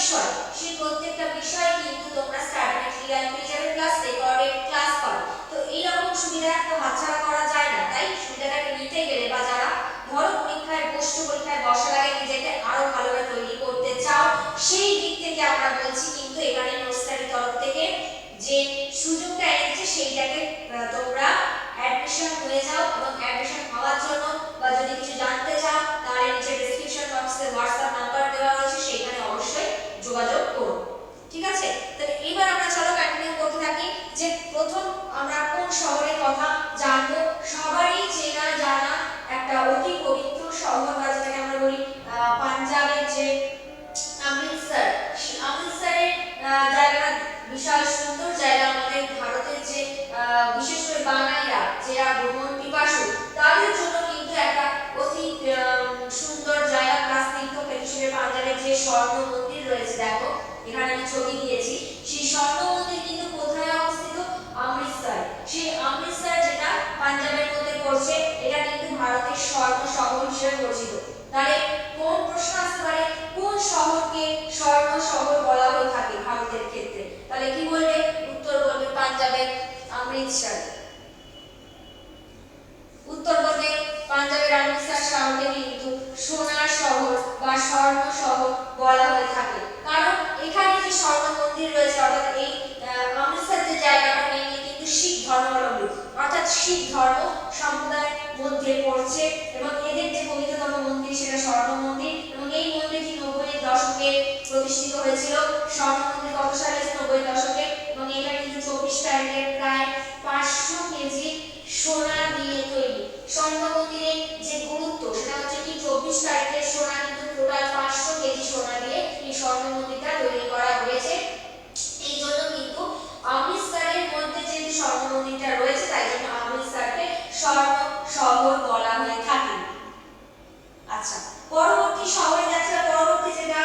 বিষয়, সেই প্রত্যেকটা বিষয় কিন্তু তোমরা স্টাডি ম্যাটেরিয়াল পেয়ে যাবে প্লাস রেকর্ডেড ক্লাস পাবে। তো এইরকম সুবিধা তো হাতছাড়া করা যায় না, তাই সুবিধাটাকে নিতে গেলে বা যারা ধরো পরীক্ষায় বসছো, পরীক্ষায় বসার আগে নিজেকে আরো ভালোভাবে তৈরি করতে চাও, সেই দিক থেকে আমরা বলছি কিন্তু এখানে নোস্টারির তরফ থেকে যে সুযোগটা এনেছে সেইটাকে তোমরা অ্যাডমিশন হয়ে যাও। এবং অ্যাডমিশন হওয়ার জন্য বা যদি কিছু জানতে চাও তাহলে নিচে ডেসক্রিপশন বক্সে হোয়াটসঅ্যাপ নাম্বার দেওয়া রয়েছে, সেখানে অবশ্যই যোগাযোগ করো। ঠিক আছে, তাহলে এবার আমরা চলো কন্টিনিউ করতে থাকি যে প্রথম আমরা কোন শহরের কথা জানবো। সবারই চেনা জানা একটা অতি পবিত্র শহর বা যেটাকে আমরা বলি পাঞ্জাবের যে অমৃতসর। সেই অমৃতসরের জায়গাটা বিশাল সুন্দর জায়গা। আমাদের ভারতের যে বিশেষ করে বাঙালিরা যারা ভ্রমণ পিপাসু তাদের জন্য কিন্তু একটা অতি সুন্দর জায়গা। প্লাস তীর্থক্ষেত্র হিসেবে পাঞ্জাবের যে স্বর্ণ মন্দির রয়েছে, দেখো এখানে আমি ছবি দিয়েছি, সেই স্বর্ণ মন্দির কিন্তু কোথায় অবস্থিত? অমৃতসর। সেই অমৃতসর যেটা পাঞ্জাবের মধ্যে পড়ছে, এটা কিন্তু ভারতের স্বর্ণ শহর হিসেবে পরিচিত। তাহলে কোন প্রশ্ন আসতে পারে, কোন শহরকে স্বর্ণ শহর বলা হয়ে থাকে ভারতের ক্ষেত্রে? তাহলে কি বলবে? উত্তর বলবে পাঞ্জাবের অমৃতসর। উত্তর বলবে পাঞ্জাবের অমৃতসর শহরকে কিন্তু সোনার শহর বা স্বর্ণ শহর বলা হয়ে থাকে, কারণ এখানে যে স্বর্ণ মন্দির রয়েছে, অর্থাৎ এই অমৃতসর যে জায়গাটা মেইনলি কিন্তু শিখ ধর্মাবলম্বী, অর্থাৎ শিখ ধর্ম সম্প্রদায়ের মধ্যে পড়ছে এবং এদের যে পবিত্রতম মন্দির সেটা স্বর্ণ মন্দির। এবং এই মন্দিরটি 90-এর দশকে প্রতিষ্ঠিত হয়েছিল। স্বর্ণ মন্দির কত সালে হয়েছে? 90-এর দশকে। এবং এটা কিন্তু 24 ক্যারেটের প্রায় 500 কেজি সোনা দিয়ে তৈরি। স্বর্ণ মন্দিরের যে গুরুত্ব সেটা হচ্ছে কি 24 ক্যারেটের সোনা কিন্তু টোটাল 500 কেজি সোনা দিয়ে এই স্বর্ণ মন্দিরটা তৈরি করা হয়েছে। এই জন্য কিন্তু অমৃতসরের মধ্যে যে স্বর্ণ মন্দিরটা রয়েছে, তাই জন্য অমৃতসরকে স্বর্ণ শহর বলা হয়ে থাকে। আচ্ছা, পরবর্তী শহরে যাচ্ছে, পরবর্তী যেটা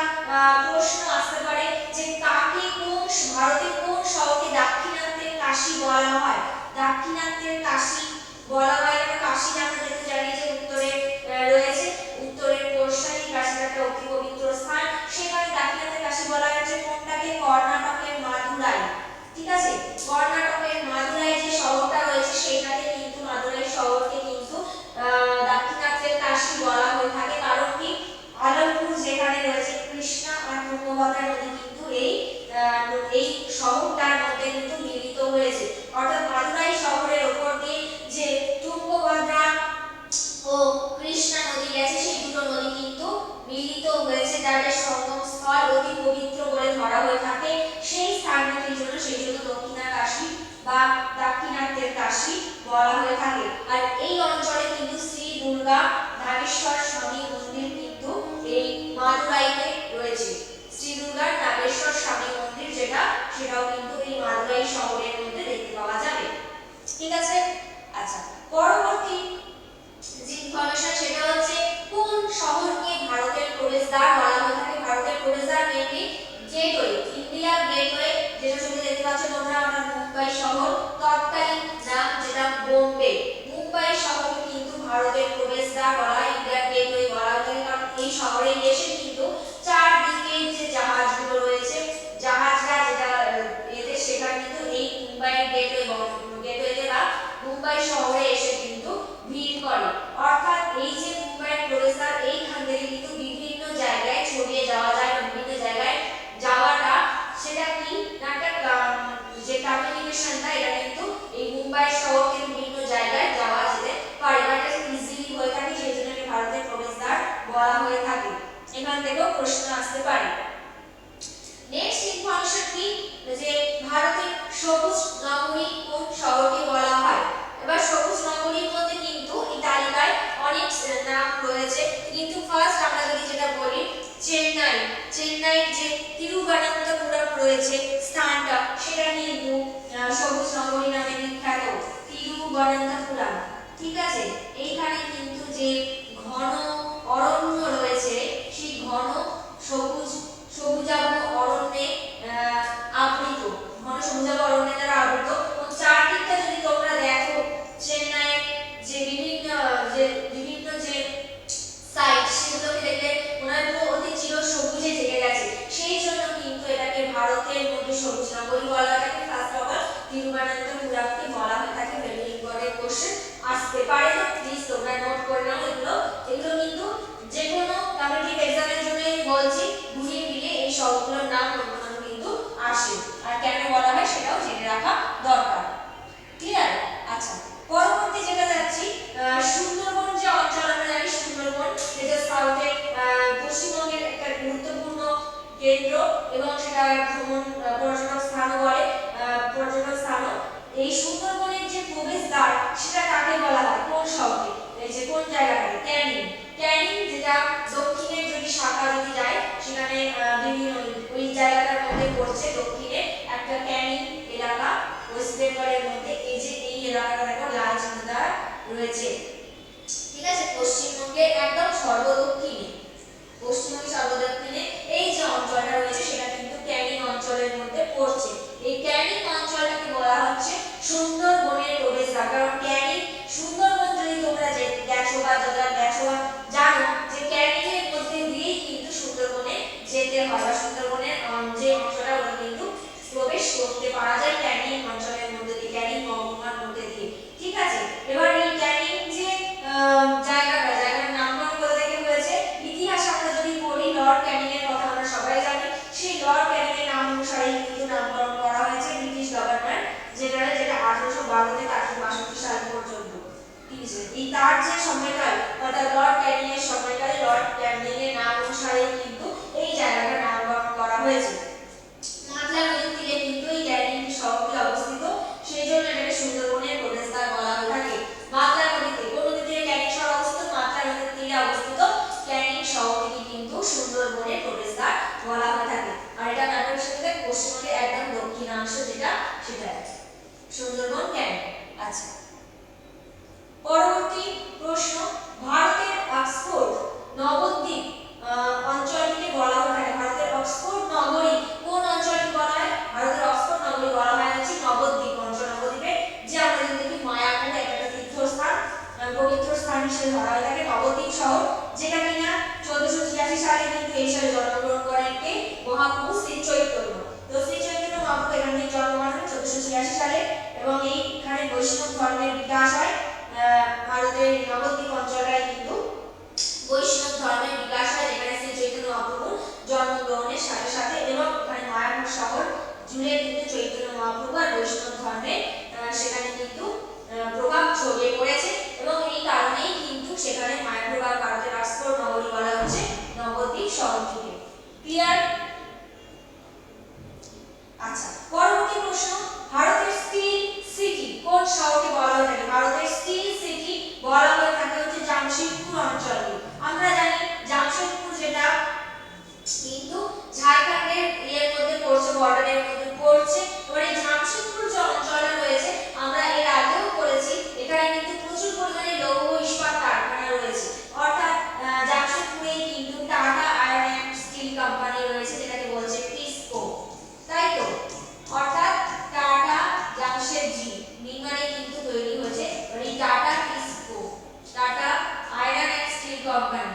প্রশ্ন আসতে পারে যে কাকে কোন ভারতের কোন শহরকে দাক্ষিণাত্যের কাশী বলা হয়? দাক্ষিণাত্যের কাশী বলা হয়। আমরা কাশী আমরা যেতে জানি যে উত্তরে রয়েছে, উত্তরের কোরসানি কাশীটা একটা অতি পবিত্র স্থান, সেখানে দাক্ষিণাত্যের কাশী বলা হয়েছে কোনটাকে? কর্ণাটকের মাদুরাই। ঠিক আছে, কর্ণাটকের মাদুরাই যে শহরটা রয়েছে সেটাকে কিন্তু মাদুরাই শহরকে কিন্তু দাক্ষিণাত্যের কাশী বলা হয়ে থাকে। কারণ কি আলমপুর যেখানে রয়েছে কৃষ্ণা আর তুঙ্গভদ্রা নদী কিন্তু এই শহরটার মধ্যে কিন্তু মিলিত হয়েছে। অর্থাৎ মাদুরাই শহরের উপর দিয়ে যে তুঙ্গভদ্রা ও কৃষ্ণা নদী গেছে, সেই দুটো নদী কিন্তু মিলিত হয়েছে, যাদের সঙ্গম স্থল অতি পবিত্র বলে ধরা হয়ে থাকে সেই স্থানটির জন্য। সেই জন্য দক্ষিণা কাশী বা দাক্ষিণাত্যের কাশী বলা হয়ে থাকে। আর এই অঞ্চলে কিন্তু শ্রী দুর্গা নাগেশ্বর স্বামী মন্দির কিন্তু এই মাদুরাইতে রয়েছে। শ্রী দুর্গার নাগেশ্বর স্বামী মন্দির যেটা, সেটাও কিন্তু এই মাদুরাই শহরের মধ্যে দেখতে পাওয়া যাবে। ঠিক আছে, আচ্ছা পরবর্তী যে ইনফরমেশন সেটা হচ্ছে কোন শহরকে ভারতের প্রবেশদ্বার বলা হয়ে থাকে? ভারতের প্রবেশদ্বার মেইনলি গেটওয়ে, ইন্ডিয়া গেটওয়ে, যেটা ছবি দেখতে পাচ্ছ তোমরা, আমরা মুম্বাই শহর, তৎকালীন নাম যেটা বোম্বে। মুম্বাই শহরকে কিন্তু ভারতের প্রবেশদ্বার বলা হয়, ইন্ডিয়া গেটওয়ে বলা হয়ে থাকে, কারণ এই শহরে এসে কিন্তু চারদিকে যে জাহাজগুলো রয়েছে, জাহাজরা যেটা এতে সেখানে কিন্তু এই মুম্বাই গেটওয়েতে বা মুম্বাই শহরে এসে কিন্তু ভিড় করে। অর্থাৎ এই যে মুম্বাইয়ের প্রবেশদ্বার, এইখান থেকে কিন্তু বিভিন্ন জায়গায় ছড়িয়ে যাওয়া যায়, বিভিন্ন জায়গায় যাওয়াটা সেটা কি একটা যে কমিউনিকেশনটা, এটা কিন্তু এই মুম্বাই শহর থেকে বিভিন্ন জায়গায় যাওয়া যেতে পারে, এটা ইজিলি হয়ে থাকে, সেই জন্য ভারতের প্রবেশদ্বার বলা হয়ে থাকে। এখান থেকেও প্রশ্ন আসতে পারে। নেক্সট ইনফরমেশন কি, যে ভারতের সবুজ নগরী কোন শহরকে বলা হয়? এবার সবুজ নগরীর মধ্যে কিন্তু এই তালিকায় অনেক নাম রয়েছে, কিন্তু ফার্স্ট আমরা যদি যেটা বলি চেন্নাই, চেন্নাইয়ের যে তিরুবনন্তপুরম রয়েছে স্থানটা, সেটা কিন্তু সবুজ নগরী নামে বিখ্যাত, তিরুবনন্তপুরম। ঠিক আছে, এইখানে কিন্তু যে ঘন অরণ্য রয়েছে, সেই ঘন সবুজাভ অরণ্যে আবৃত, ঘন সবুজাভ অরণ্যে দ্বারা আবৃত। চারদিকটা যদি তোমরা দেখো, চেন্নাইয়ের যে বিভিন্ন যে সাইট, সেগুলোকে দেখলে মনে হয় অতি চির সবুজে ঢেকে গেছে। সেই জন্য নগরী বলা হয় থাকে ফার্স্ট অফ অল তিরুবনন্তপুরমকে বলা হয় থাকে। ভেরি ইম্পর্টেন্ট কোশ্চেন আসতে পারে, তো প্লিজ তোমরা নোট করে নাও এগুলো। এগুলো কিন্তু যে কোনো কম্পিটিটিভ এক্সামের জন্যই বলছি, ঘুরিয়ে ফিরিয়ে এই শহরগুলোর নাম কিন্তু আসে, আর কেন বলা হয় সেটাও জেনে রাখা দরকার। ক্লিয়ার? আচ্ছা, পরবর্তী যেটা যাচ্ছি, সুন্দরবন যে অঞ্চল আমরা জানি, সুন্দরবন যেটা সাউথের পশ্চিমবঙ্গের একটা গুরুত্বপূর্ণ কেন্দ্র এবং সেটা ভ্রমণ পর্যটক স্থানও বলে, পর্যটক স্থানও। এই সুন্দরবনের যে প্রবেশদ্বার সেটা কাকে বলা হয়, কোন শহরে, এই যে কোন জায়গাটাকে, ক্যানিং। ক্যানিং যেটা দক্ষিণের যদি শাখা যদি যায় সেখানে বিভিন্ন ওই জায়গাটার মধ্যে পড়ছে, দক্ষিণে একটা ক্যানিং এলাকা ওয়েস্ট বেঙ্গলের মধ্যে। এই যে এই এলাকাটা দেখো লাল চিহ্ন দ্বারা রয়েছে, ঠিক আছে, পশ্চিমবঙ্গের একদম সর্বদক্ষিণে, পশ্চিমবঙ্গের সর্বদক্ষিণে এই যে অঞ্চলটা রয়েছে সেটা কিন্তু ক্যানিং অঞ্চলের মধ্যে পড়ছে। এই ক্যানিং অঞ্চলটাকে বলা হচ্ছে সুন্দরবনের প্রবেশদ্বার। কারণ ক্যানিং, সুন্দরবন যদি তোমরা গেছো বা যারা গেছো জানো যে ক্যানিং এর মধ্যে দিয়েই কিন্তু সুন্দরবনে যেতে হয়, বা সুন্দরবনের যে অঞ্চলটা ওটা কিন্তু প্রবেশ করতে পারা যায় ক্যানিং অঞ্চলের মধ্যে দিয়ে, ক্যানিং মহকুমার মধ্যে দিয়ে, ঠিক আছে। এবার এই ক্যানিং যে জায়গাটার নামকরণ কোথা থেকে হয়েছে, ইতিহাস আমরা যদি পড়ি, লর্ড ক্যানিং এর কথা আমরা সবাই জানি। সেই লর্ড ক্যানিং এর নাম অনুসারে কিন্তু নামকরণ করা হয়েছে ব্রিটিশ গভর্নমেন্ট, যেটা 1812 থেকে 1862 সাল পর্যন্ত, ঠিক আছে। এই তার যে সময়কাল, অর্থাৎ লর্ড ক্যানিং এর সময়কালে লর্ড ক্যানিং এর নাম অনুসারে কিন্তু এই জায়গাটার নামকরণ করা হয়েছে। মাতলা নদীর তীরে কিন্তু এই ক্যানিং শহরটি অবস্থিত, সেই জন্য এটাকে সুন্দরবনের প্রবেশদ্বার বলা হয়ে থাকে। মাতলা নদীতে, কোন নদীর তীরে ক্যানিং শহর অবস্থিত, মাতলা নদীর তীরে অবস্থিত ক্যানিং শহরটি কিন্তু সুন্দরবনের প্রবেশদ্বার বলা হয়ে থাকে। আর এটা ম্যাপের সাথে পশ্চিমবঙ্গের একদম দক্ষিণাংশ যেটা, সেটা সুন্দরবন ক্যানিং। আচ্ছা, পরবর্তী প্রশ্ন, ভারতের অক্সফোর্ড নবদ্বীপ অঞ্চলটিকে বলা হয়ে থাকে, ভারতের অক্সফোর্ড নগরী কোন অঞ্চলটি বলা হয়, ভারতের অক্সফোর্ড নগরী বলা হয় হচ্ছে নবদ্বীপ অঞ্চল। নবদ্বীপে যে আমরা যদি দেখি মায়াপুর একটা তীর্থস্থান, পবিত্র স্থান হিসেবে ধরা হয়ে থাকে নবদ্বীপ শহর, যেটা কিনা 1486 সালে কিন্তু এই শহরে জন্মগ্রহণ করেন কে, মহাপ্রভু শ্রী চৈতন্য। তো শ্রী চৈতন্য মহাপ্রভু এখানে জন্মগ্রহণ করেন 1486 সালে, এবং এইখানে বৈষ্ণব ধর্মের বিকাশ হয়। ভারতের নবদ্বীপ অঞ্চলটাই কিন্তু বৈষ্ণব ধর্মের বিকাশ হয়, যেখানে শ্রী চৈতন্য মহাপ্রভুর জন্মগ্রহণের সাথে সাথে, এবং ওখানে মায়াপুর শহর জুড়ে কিন্তু চৈতন্য মহাপ্রভু আর বৈষ্ণব ধর্মের সেখানে কিন্তু প্রভাব ছড়িয়ে পড়েছে, এবং এই কারণেই কিন্তু সেখানে মায়াপুর বা ভারতের অক্সফোর্ড নগরী বলা হচ্ছে নবদ্বীপ শহরটিকে। ক্লিয়ার? আচ্ছা, পরবর্তী প্রশ্ন, ভারতের স্টিল সিটি কোন শহরকে বলা হয়ে থাকে, ভারতের স্টিল সিটি বলা হয়ে থাকে হচ্ছে জামশেদপুর অঞ্চলকে। আমরা জানি জামশেদপুর যেটা কিন্তু ঝাড়খণ্ডের এর মধ্যে পড়ছে, বর্ডারের মধ্যে পড়ছে। এবারে জামশেদপুর যে অঞ্চলটা রয়েছে, আমরা এর আগেও পড়েছি, এখানে কিন্তু প্রচুর পরিমাণে লৌহ ইস্পাত কারখানা রয়েছে, অর্থাৎ জামশেদপুরে কিন্তু tata iron and steel company রয়েছে, যেটাকে বলছে টিসকো, তাই তো, অর্থাৎ টাটা জামশেদজি নির্মাণে কিন্তু তৈরি হয়েছে এই tata TISCO, tata iron and steel company.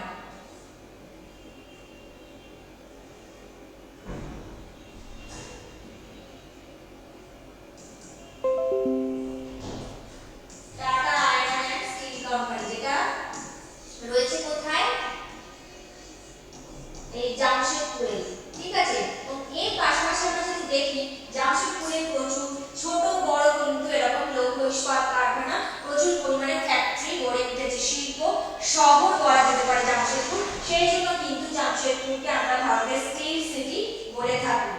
Tata iron and steel company যেটা রয়েছে কোথায়, এই জামশেদপুরে, ঠিক আছে। এবং এর পাশাপাশি আমরা যদি দেখি জামশেদপুরে প্রচুর ছোট বড় কিন্তু এরকম লৌহ ইস্পাত কারখানা, প্রচুর পরিমাণে ফ্যাক্টরি গড়ে উঠেছে, শিল্প শহর বলা যেতে পারে জামশেদপুর, সেই জন্য কিন্তু জামশেদপুরকে আমরা ভারতের স্টিল সিটি বলে থাকি।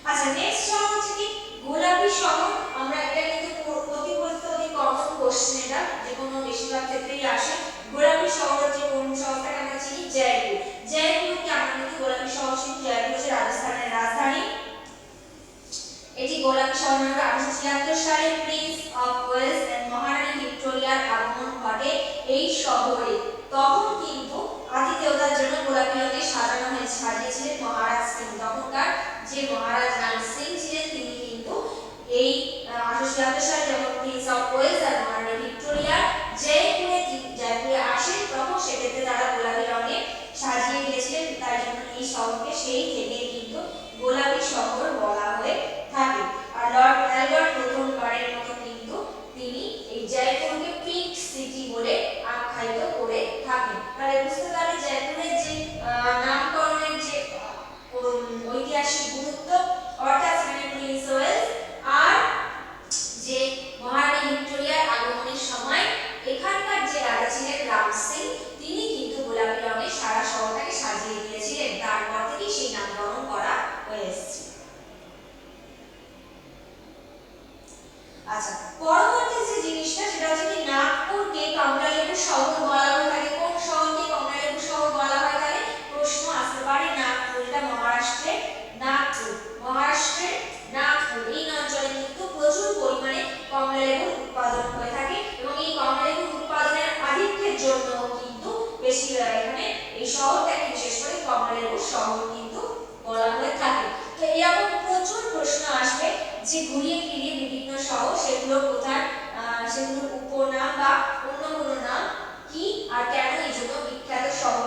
আচ্ছা, নেক্সট শহর হচ্ছে কি গোলাপী শহর। আমরা এটা কিন্তু প্রতি পরীক্ষাতে কমন কোশ্চেন, এটা যে কোনো বেশিরভাগ ক্ষেত্রেই আসে। গোলাপী শহর হচ্ছে কোন শহরটাকে আমরা চিনি, জয়পুর। জয়পুরকে আমরা কিন্তু গোলাপী শহর চিনি, জয়পুর হচ্ছে রাজস্থানের রাজধানী। এটি গোলাপী শহর নামে 1876 সালে প্রিন্স অফ ওয়েলস এন্ড মহারানী ভিক্টোরিয়ার আগমন ঘটে এই শহরে। তখন কিন্তু আতিথেয়তার জন্য গোলাপী রঙে সাজানো হয়েছে, সাজিয়েছিলেন মহারাজ সিং। তখনকার যে মহারাজ রানী সিং ছিলেন তিনি কিন্তু এই 1876 সালে যখন প্রিন্স অফ ওয়েলস আর মহারানী ভিক্টোরিয়া জয়পুরে আসেন, তখন সেক্ষেত্রে তারা গোলাপী রঙে সাজিয়ে দিয়েছিলেন, তাই জন্য এই শহরকে সেই থেকে কিন্তু গোলাপি শহর বলা হয়ে থাকে। আর লর্ড অ্যালবার্ট প্রথমবারের মতো কিন্তু তিনি এই জয়পুরকে পিঙ্ক সিটি বলে আখ্যায়িত করে থাকেন। তাহলে বুঝতে পারলে জয়পুরের যে নামকরণের যে ঐতিহাসিক গুরুত্ব, অর্থাৎ প্রিন্স ওয়েলস আর যে মহারানী ভিক্টোরিয়ার আগমনের সময় এখানকার যে রাজা ছিলেন রাম সিং, তিনি কিন্তু গোলাপি রঙে সারা শহরটাকে সাজিয়ে দিয়েছিলেন। তারপর থেকেই সেই নামকরণ করা হয়েছে। আচ্ছা, পরবর্তী যে জিনিসটা সেটা হচ্ছে কি নাগপুরকে কমলালেবু শহর বলা হয়ে থাকে। কোন শহরকে কমলালেবু শহর বলা হয়? তাহলে প্রশ্ন আসতে পারে নাগপুর, এটা মহারাষ্ট্রের নাগপুর। মহারাষ্ট্রের নাগপুর এই অঞ্চলে কিন্তু প্রচুর পরিমাণে কমলালেবুর উৎপাদন হয়ে থাকে এবং এই কমলালেবু উৎপাদনের আধিক্যের জন্য কিন্তু বেশি এখানে এই শহরটাকে বিশেষ করে কমলালেবু শহর কিন্তু বলা হয়ে থাকে। তো এরকম প্রচুর প্রশ্ন আসবে যে ঘুরিয়ে ফিরিয়ে বিভিন্ন শহর সেগুলো কোথায়, সেগুলোর উপনাম বা অন্য কোনো নাম কি আর কেন এই জন্য বিখ্যাত শহর